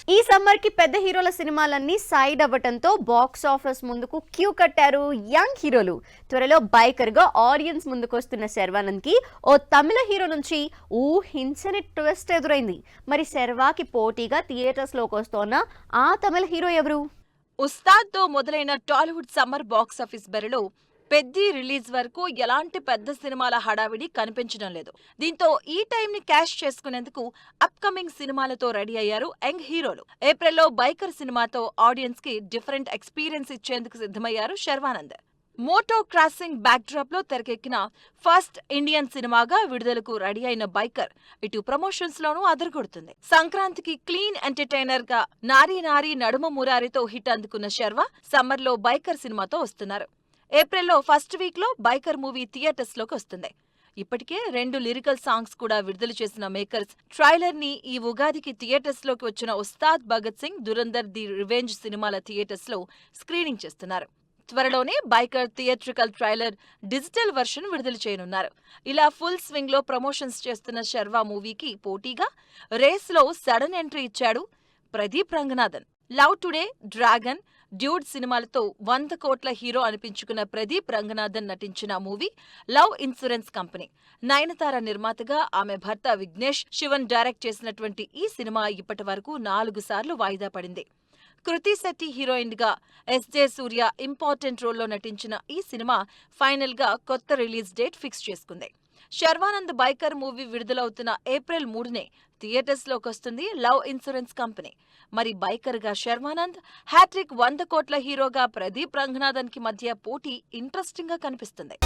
ఈ సమ్మర్ కి పెద్ద హీరోల సినిమాలన్నీ సైడ్ అవ్వటంతో బాక్స్ ఆఫీస్ ముందుకు క్యూ కట్టారు యంగ్ హీరోలు. త్వరలో బైకర్ గా ఆడియన్స్ ముందుకు వస్తున్న శర్వానంద్ కి ఓ తమిళ హీరో నుంచి ఊహించని ట్విస్ట్ ఎదురైంది. మరి శర్వాకి పోటీగా థియేటర్స్ లోకి వస్తోన్న ఆ తమిళ హీరో ఎవరు? ఉస్తాద్ తో మొదలైన టాలీవుడ్ సమ్మర్ బాక్స్ ఆఫీస్ బరిలో పెద్ది రిలీజ్ వరకు ఎలాంటి పెద్ద సినిమాల హడావిడి కనిపించడం లేదు. దీంతో ఈ టైం ని క్యాష్ చేసుకునేందుకు అప్కమింగ్ సినిమాలతో రెడీ అయ్యారు యంగ్ హీరోలు. ఏప్రిల్లో బైకర్ సినిమాతో ఆడియన్స్ కి డిఫరెంట్ ఎక్స్పీరియన్స్ ఇచ్చేందుకు సిద్ధమయ్యారు శర్వానంద్. మోటో క్రాసింగ్ బ్యాక్డ్రాప్ లో తెరకెక్కిన ఫస్ట్ ఇండియన్ సినిమాగా విడుదలకు రెడీ అయిన బైకర్ ఇటు ప్రమోషన్స్ లోనూ అదరగొడుతుంది. సంక్రాంతికి క్లీన్ ఎంటర్టైనర్ గా నారీ నారీ నడుమ మురారితో హిట్ అందుకున్న శర్వా సమ్మర్ లో బైకర్ సినిమాతో వస్తున్నారు. ఏప్రిల్లో ఫస్ట్ వీక్ లో బైకర్ మూవీ థియేటర్స్ లోకి వస్తుంది. ఇప్పటికే 2 లిరికల్ సాంగ్స్ కూడా విడుదల చేసిన మేకర్స్ ట్రైలర్ ని ఈ ఉగాదికి థియేటర్స్ లోకి వచ్చిన ఉస్తాద్ భగత్ సింగ్, దురంధర్ ది రివెంజ్ సినిమాల థియేటర్స్ లో స్క్రీనింగ్ చేస్తున్నారు. త్వరలోనే biker theatrical trailer digital version విడుదల చేయనున్నారు. ఇలా ఫుల్ స్వింగ్ లో ప్రమోషన్స్ చేస్తున్న శర్వా మూవీకి పోటీగా రేస్ లో సడన్ ఎంట్రీ ఇచ్చాడు Pradeep Ranganathan. Love today, dragon, dude సినిమాలతో 100 కోట్ల హీరో అనిపించుకున్న ప్రదీప్ రంగనాథన్ నటించిన movie love insurance company. Nayanthara నిర్మాతగా, ఆమె భర్త విఘ్నేష్ శివన్ డైరెక్ట్ చేసినటువంటి ఈ సినిమా ఇప్పటి వరకు 4 సార్లు వాయిదా పడింది. కృతి శెట్టి హీరోయిన్ గా, ఎస్జే సూర్య ఇంపార్టెంట్ రోల్లో నటించిన ఈ సినిమా ఫైనల్ గా కొత్త రిలీజ్ డేట్ ఫిక్స్ చేసుకుంది. శర్వానంద్ బైకర్ మూవీ విడుదలవుతున్న ఏప్రిల్ 3నే థియేటర్స్ లోకి వస్తుంది లవ్ ఇన్సూరెన్స్ కంపెనీ. మరి బైకర్ గా శర్వానంద్, హ్యాట్రిక్ 100 కోట్ల హీరోగా ప్రదీప్ రంగనాథన్ కి మధ్య పోటీ ఇంట్రెస్టింగ్ గా కనిపిస్తుంది.